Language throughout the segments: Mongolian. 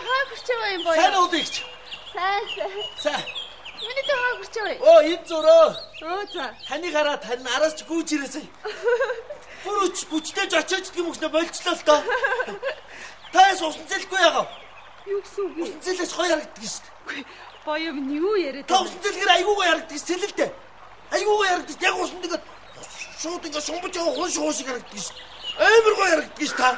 хаагурчаа юм боё. Сайн удагч. Сайн. Миний дэ хаагурчаа. Оо, энэ зуроо. Оо за. Таныг хараад тань араас ч гүйж ирээсэй. Бүрч бүчтэйж очиж гэх юм уу болцлоо л доо. Таас усан зэлгүй ягаа. Юу гэсэн үг вэ? Усан зэлээс гоё харагддаг шүү дээ. Боё минь юу яриад байна? Та усан зэлгээр айгуугаа харагддаг сэлэлтэй. Айгуугаа харагддаг яг усан дэгэд шууд ингээ шумбаж байгаа хүн шиг харагддаг шүү. Амар гоё харагддаг шүү та.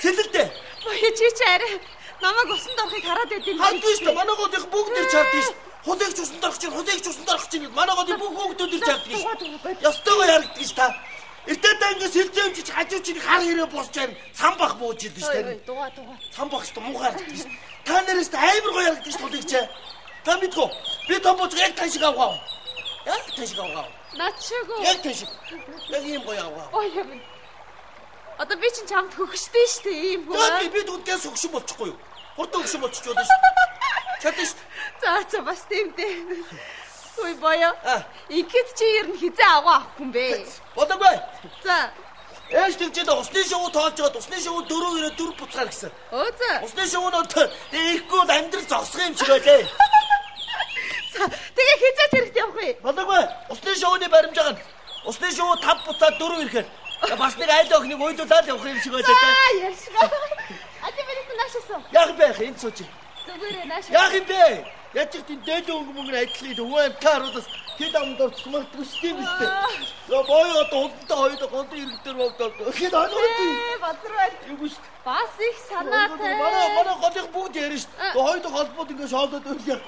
Сэлэлтэй. Боё чи арай намайг усанд орохыг хараад байдсан. Хардгүй шүү. Манайгууд их бүгд ирж харддаг шүү. Хулигч усанд орох чинь гэд манайгууд бүгд ирж харддаг шүү. Ястойгоо харагддаг шүү та. Эртээ та ингээ сэлзээ юмчиж хажуу чинь хар хэрэг босч байна. Цам бах бууж идэв шүү дээ. Дугаа. Цам бах шүү муу харагддаг шүү. Та нараас амар гоё харагддаг шүү хулигч. Та мэдгүй. Би томбоч яг тань шиг авгаа. Яг тань шиг авгаа. Начаагүй. Яг тань шиг. Яг ийм гоё авгаа. Боё минь. Одоо би чинь чамд хөгшдөө шүү дээ ийм хүн. Яг би дүнээс хөгшин болчихгүй юу? Хурдан хөгшин болчихвол шүү. Чадчих шүү. За бас тийм дээ. Ой боё. Ихэд чи ер нь хизээ аваа авах юм бэ? Бодоггүй. За. Ээж тэгчээд усны шоу тоолж байгаа усны шоу 4 буцаар гэсэн. Оо за. Усны шоунууд ирэхгүй амьдрал зогсох юм шиг байлээ. За тэгээ хизээ зэрэгт явах вэ? Бодоггүй. Усны шоуны баримжаа нь усны шоу 5 буцаад 4 ирэхээр бас нэг айл охиныг уйдуулаад явах юм шиг байлаа та. Яшгаа. Ати бэлэг наашсан. Яг байх энэ сууч. Зүгээрээ нааш. Яг юм бэ. Яаж ч тийм дээд өнгө айдлыг өвөн тааруулаас хэд амд орчих магадгүй систем үстэй. За боё одоо хонтой хоёроо гонтой иргэдэр болдоо. Хэд ойлгохгүй. Бадруу. Юу биш. Бас их санаатай. Манай голыг бүгд ярина шүү дээ. Хоёроо холбоод ингэ шоолоод өглөө.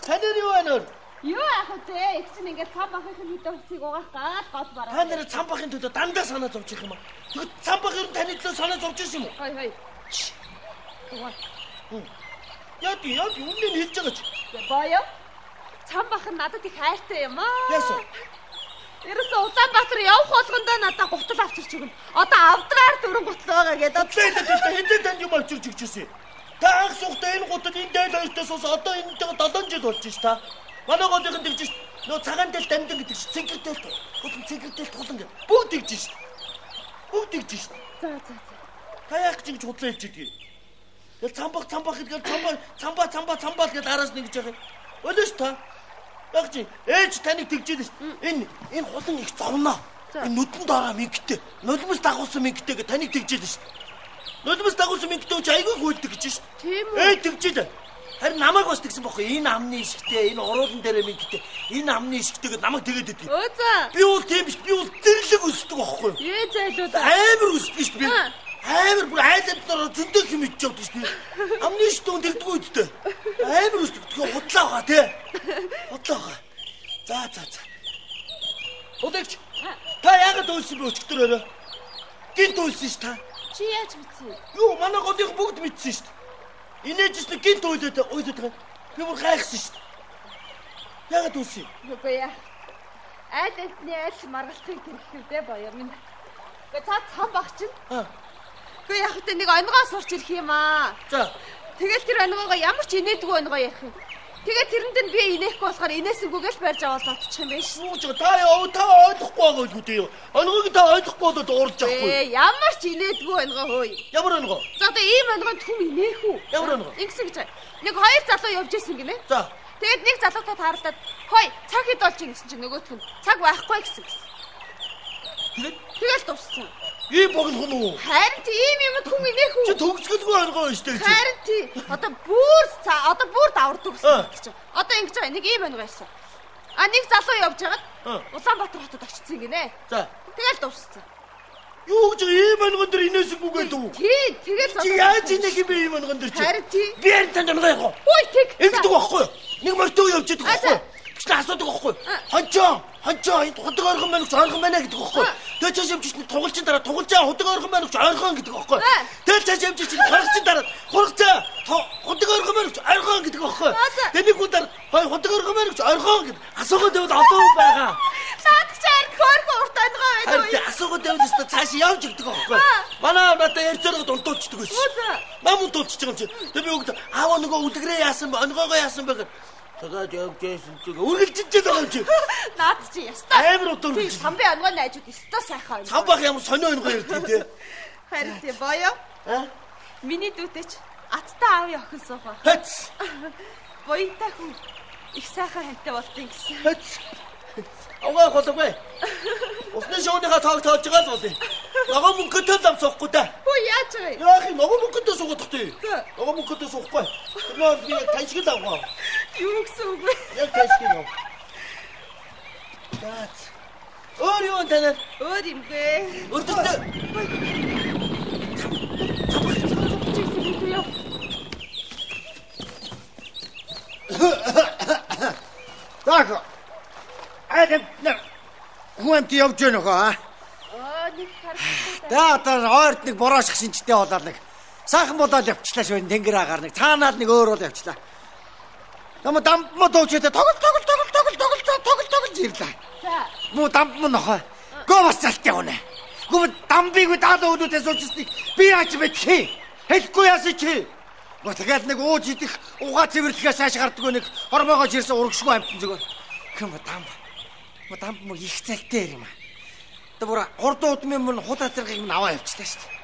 Танэр юу анаар? Юу ах вэ? Их чинь ингээд цам бахын хөдөө хүчийг угаах гал гол бараа. Та нэр цам бахын төлөө дандаа санаа зовчих юм аа. Тэгвэл цам бах ер нь таны төлөө санаа зовж ирсэн юм уу? Хой. Яг үнэн хэлж байгаа ч. Боё. Цам бах нь надад их хайртай юм аа. Яасан? Ерөөсө Улаанбаатар явах болгондоо надад гутал авчирч өгнө. Одоо авдраар дөрөн гутал байгаа гэдэг. Хэнтэй танд юм авчирч өгчээсэй. Та анх сухта энэ гутал энэ дээл хоёртоос одоо энэтэйгээ 7 жил болж ш та. Манай голынх нь тэгж ш. Нөө цагаан дээл дамжин гэдэг ш. Цэнхэрдээлт. Гутал цэнхэрдээлт тулан гэдэг. Бүгд тэгж ш. Бүгд тэгж ш. За. Та яах гэж худлаа хэлж идэгий. Ял цамбах гэдгээр цамбаа гэдээ араас нэгж байгаа. Өлөөш та. Яг чи ээж таныг тэгжээд ш. Энэ хулан их зовноо. Энэ нүдэнд ороо мингтэй. Нулимс дагуулсан мингтэй гэ таныг тэгжээд ш. Нулимс дагуулсан мингтэй ч айгүй гүйлдэг гэж ш. Тийм үү? Тэгжээд. Харин намайг бас тэгсэн бохоо. Энэ амны ишгтэй, энэ уруулан дээрээ мингтэй. Энэ амны ишгтэйгээ намайг тэгээд идэв. Өө за. Би бол тийм биш. Би бол зэрлэг өсдөг байхгүй юу? Ээ зайлуулаа. Амар өсдөг ш би. Амар бүр айлднаар зөндөө хэм ичж явдаг ш би. Амны ишгтэй дэрдгүй үдтэй. Амар өсдөг. Тэгэхээр худлаа байгаа тий. Худлаа байгаа. За. Удагч. Та яагаад өссөн бэ өчтөрөөрөө? Гинт өссөн ш та. Чи яаж мэдсэн? Юу, манай голыг бүгд мэдсэн ш. Инээжс нэг гинт ойлоод байгаа. Би бүр гайхсан ш. Яагаад өссөн? Үгүй яа. Айлтны айл маргалтыг тэрхвдээ боё минь. Гэ цам бах чинь. Гэ яг тэ нэг онгоо сурч ирэх юм аа. За. Тэгэл тэр онгоогоо ямар ч инээдгүй онгоо ярих юм. Тэгээ тэрэнд нь би инээхгүй болохоор инээсэнгүйгээл барьж аваад авчих юм биш. Та ойлгохгүй байгаа л үгүй юу? Онгоог та ойлгохгүй болоод уурж авахгүй. Ямар ч инээдгүй онгоо хөөе. Ямар онгоо? За одоо ийм онгонд хүм инээх үү? Ямар онгоо? Ингэсэн гэж. Нэг хоёр залуу явж исэн гинэ. За. Тэгээд нэг залуутай таарлаад хой цаг хэд болж ингэсэн чинь нөгөөх нь цаг байхгүй гэсэн. Тэгэл дууссан. Ийм богино хүн үү? Харин тийм юмд хүн инээх үү? Чи төгсгөлгүй онгоо шүү дээ. Харин тийм. Одоо бүр давардаг гэсэн. Одоо ингэж байгаа нэг ийм онгоо ирсэн. Нэг залуу явж байгаад Улаанбаатар хотод очсон гинэ. За. Тэгэл дууссан. Юу гэж ийм онгон дээр инээсэнгүйгээ дүү? Тийм. Тэгэл чи яаж инээх юм бэ ийм онгон дээр чи? Харин тийм. Би энэ танд онгоо яах вэ? Ой тэг. Ингэдэг байхгүй юу? Нэг мөртөө явж идэх байхгүй юу? Чи асуудаг байхгүй юу? Хончоо энэ худаг орхон байна гэж ойрхон байна гэдэг байхгүй юу? Тэгээ чааш явж чинь тугалчин дараа тугалчаа худаг орхон байна гэж ойрхон гэдэг байхгүй юу? Тэгээ чааш явж чинь хурагчин дараа хурагчаа худаг орхон байна гэж ойрхон гэдэг байхгүй юу? Тэгээ нэг удаар худаг орхон байна гэж ойрхон гэдэг асуугаад байвал олон байгаа. Саад чаар хөргө урт онгоо байна уу? Харин асуугаад байвал өстө цааш явж өгдөг байхгүй юу? Манай надаа ярьж байгаад дулдуулчихдаг байсан. Намун дуулчих юм чи. Тэгээ би өгд аава нөгөө үлгэрээ яасан бэ? Онгоогоо яасан бэ? Тэгээд явж байсан чи үргэлжиж байгаа юм чи. Наад чи ястаа. Амар утга үргэлж. Самбын онгоо найжууд ястаа сайхан. Самбах ямар сонио онгоо ярьдаг тий. Харин тий боё. Миний дүүтэй ч аттай аавын охин суух. Хац. Буянтай хүн их сайхан хайтай болдгийн гэсэн. Хац. Аваа голгүй. Усны шоуныхаа тоог тоож байгаа л болъё. Ногоо мөнгөтэй л авсахгүй да. Хөө яаж вэ? Яах юм ногоо мөнгөтэй суугаад тахтыг. Ногоо мөнгөтэй суухгүй. Нөө би таньшгил авгаа. Юу гэсэн үг вэ? Яг таньшгил ав. Дац. Өөр юу танаа? Өөр юмгүй. Өртөндөө. Так. Айдэн хүнд явж гэнэ хаа. Нэг харагдсан. Даатар ойрд нэг борооших шинжтэй болоод нэг сайхан болоод явчлаа шүү. Тэнгэр агаар нэг цаанаад нэг өөр бол явчлаа. Нам дамп мо доочтой тоглож ирлээ. За. Мо дамп мо нохоо. Гоо бас цалттай өнө. Гоо дамбыг даадаа үүдээс уучсныг би яаж мэдхий? Хэлэхгүй яасан чи? Гоо тэгээд нэг ууж идэх угаа цэвэрлэхээс хааш гардггүй нэг хормоогоо жирсэн урагшгүй амтан зүгээр. Хэм дамп мо их цалтай юм аа. Бүр хурдан удмын мөн худаа зэргийг минь аваа явчихлаа шүү дээ.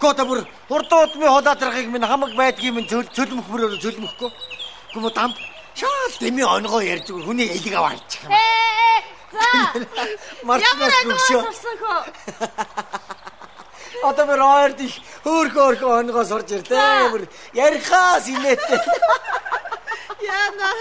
Гоо бүр хурдан удмын худаа зэргийг минь хамаг байдгийн минь цөлмөх зөлмөхгүй. Гүм дамп шал дэмий онгоо ярьж зүгээр хүний элэг аваа хийчих юм. За. Марцнаас нүгшөө. Одоо бүр ойрд их хөөрхөн онгоо сурж ирлээ. Бүр ярихаас инээтэй. Яна.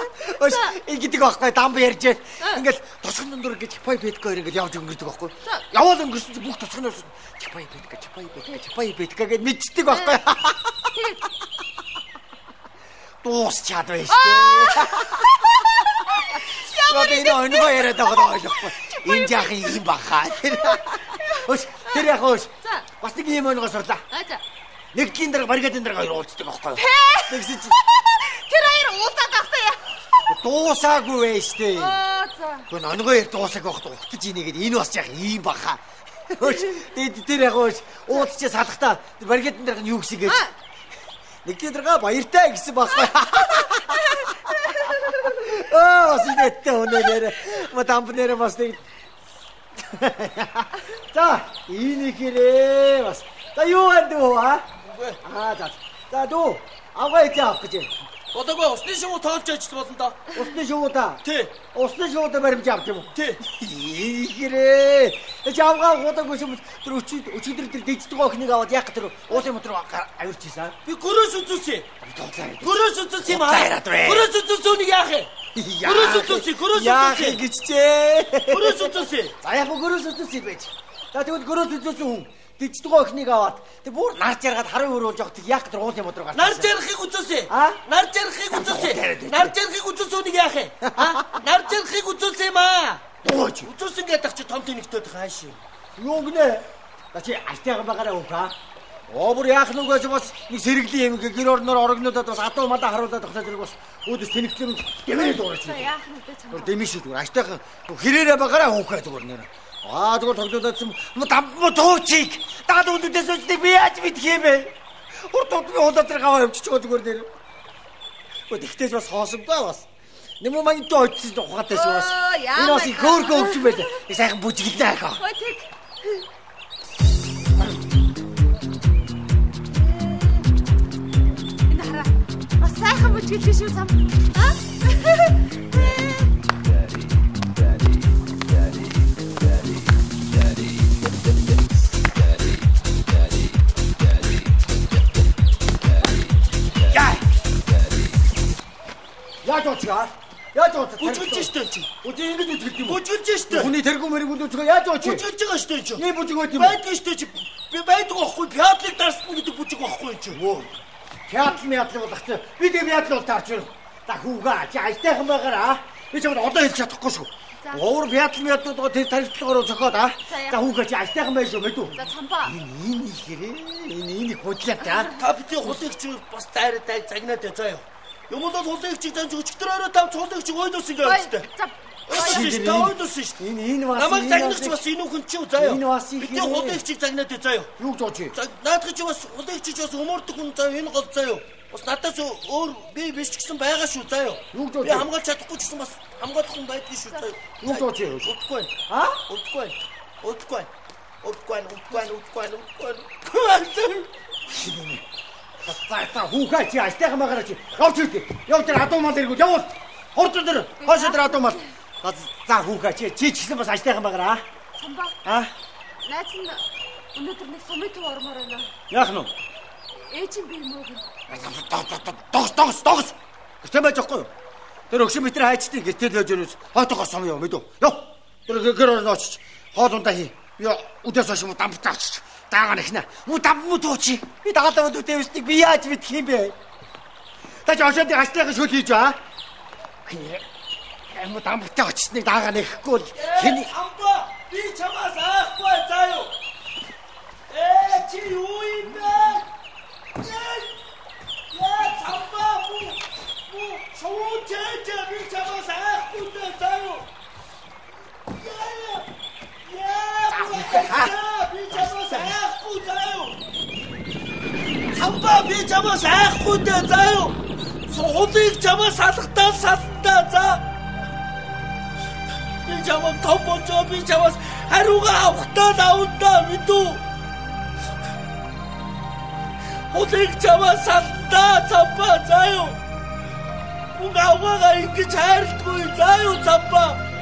Ос ингэдэг байхгүй дамб ярьж. Ингээл тосгон дундуур гэж чапай бэдгээр ингээд явж өнгөрдөг байхгүй. Яваал өнгөрсөн чинь бүх тосгоноос чапай бэдгээ гэж мэддэг байхгүй. Дуусчаад байж тээ. Ямар энэ онгоо яриад байгаа ойлгохгүй. Энэ жаахан юм баха. Ос тэр яг ос. Бас нэг юм онгоо сурлаа. За. Нэгдлийн дараа баригадын дараа хоёр уулздаг байхгүй. Тэгсэн чинь Тэр хоёр уулзаад авсан яа. дуусаагүй байж тээ. За. Гүн онгоо яар дуусаагүй бахт ухтаж ийнэ гэдэг энэ бас яг юм баха. Ос тэр яг ос уулзчаа салахтаа баригадын дараа юу гэсэн гэж. Нэгдлийн дараа баяртай гэсэн байхгүй. Бас инээдтэй өнөөр дампнэр бас нэг. За энэ хэрэг бас. За юу андуу аа? За дүү аваа яах гэж. Одоогоо усны шоу тоолж ажил болно да. Усны шоуда. Тий. Усны шоуда баримж авч юм уу? Тий. Ихрээ. Жавгаа хуудаагүй юм тэр өчигдөр тэр дэждэг охиныг аваад яг тэр уулын мотор авирч ийсэн. Би гөрөөс үзүүлсэн. Гөрөөс үзүүлсэн юм аа. Гөрөөс Гөрөөс үзүүлсэн үнийг яах юм? Гөрөөс үзүүлсэн. Яах гэж чээ. Гөрөөс үзүүлсэн. За яг гөрөөс үзүүлсэн байж. За тэгвэл гөрөөс үзүүлсэн хүн дэждэг охиныг аваад тэг бүр нар жаргаад харын өрөөлж явах тэг яг тэр уулын мотор гарсан. Нар жарахыг үзүүлсэн. Нар жарахыг үзүүлсэн. Нар жарахыг үзүүлсэн үнийг яах юм? Нар жарахыг үзүүлсэн юм аа. Ууч. Үзүүлсэн гэдэг чи том тэнэгтэй хааш юм. Юу гинэ? Чи альтайгаа байгаараа өөхөө. Өөр яах нүгээс бас нэг сэргэлийн юм гэр орноор орогнуудад бас адуу мадаа харуулдаг тохиол зэрэг бас өөдөөс тэнэгтлэн дэмэрээ дуурайч. Яах нь дээ чам. Дэмий шүү зүгээр. Альтайгаа хэрээрээ байгаараа өөхөө зүгээр нэр. Зүгээр тогтоодсон дампмо туучиг. Даад үүдээс үстэй би яаж мэдх юм бэ? Урд удмын худаа зэрэг аваа явчихгоо зүгээр нэр. Тэгтээс бас хоосомгүй бас. Нэмүү маань доо очсон ухаатай шүү бас. Энэ бас их хөөрхөн өвч юм байлаа. Сайхан бүжиглээ ахаа. Хой тэг. Энэ хараа. Бас сайхан бүжиглээ шүү сам. Яаж уучгаа? Яаж ууч? Бүжгэлж штэ чи. Үгүй ингэж үжгэлж юм уу? Бүжгэлж штэ. Хүний тэргүү мэрэгүүл үчгээ яаж ууч? Бүжгэлж байгаа штэ чи. Nee бүжиг байт юм уу? Байдаг штэ чи. Би байдаг байхгүй. Пядлыг дарсна гэдэг бүжиг байхгүй чи. Пядл бол ахчих. Би тэг пядл бол таарч байна. За хүүгээ чи альтайхан байгаараа. Би ч одоо хэлж чадахгүй шүү. Өөр пядл тэр тарихтлагаараа зохиод аа. За хүүгээ чи альтайхан байж шүү мэдүү. За цампаа. Энэ ихрээ. Энэ худлаа та. Та бидний хулыгч бас дайраа загнаад заа юу. Юм бол хулыгч занж өчтөрөөрөө тав хулыгч ойлоос ингэ ойлстой. Ойлоос шүү. Энэ бас намайг загнагч бас энэ хүн чи заа юу. Энэ бас их. Бидний хулыгчийг загнаад заа юу. Юу жооч. Наадах чи бас хулыгч бас өмөрдөг хүн заа энэ гол заа юу. Бас надаас өөр би биш ч гэсэн байгаа шүү заа юу. Би хамгаалж чадахгүй ч гэсэн бас хамгаалах хүн байдгийн шүү заа юу. Юу жооч. Удахгүй. Удахгүй. Шилээ. За хүүхээ чи ажтайхан байгаараа чи. Явж ирдэ. Явж ир адуу мал иргүү. Явуул. Хордол дээр. Хойш дээр адуу мал. За хүүхээ чи ч гэсэн бас ажтайхан байгаараа. Самбаа. Найз нь өнөөдөр нэг сумын төв ормоор байна. Яах нь вэ? Ээж нь би юм уу? Догс. Гэтэл байж ахгүй юу? Тэр өгшин метр хайчдیں۔ Гэтэл байж өнөс. Хоотойгоо сум яв мэдв. Яв. Тэр гэр орно очиж. Хоолундаа хий. Би үдээс хойш муу дампт авчиж. Даагаа нэхнэ. Муу дамп муу туучи. Би дагалаа өдөртэй өснийг би яаж мэдх юм бэ? Та ч очоод хастайхан шүл хийж аа. Муу дамптаа очсныг даагаа нэхгүй л хэний Амба би чамаас аахгүй заа юу. Чи юу юм бэ? Я чамба муу шоутэй би чамаас аахгүй заа юу. Би чамаас аахгүй заа юу. Самба би чамаас аахгүй заа юу. Суудыг чамаас салгатаа заа. Би чамаас томболжоо би чамаас хариугаа авахтаа давтаа мэдүү. Суудыг чамаас салгатаа цамба заа юу. Угааваа ингэж хайрлахгүй заа юу цамба.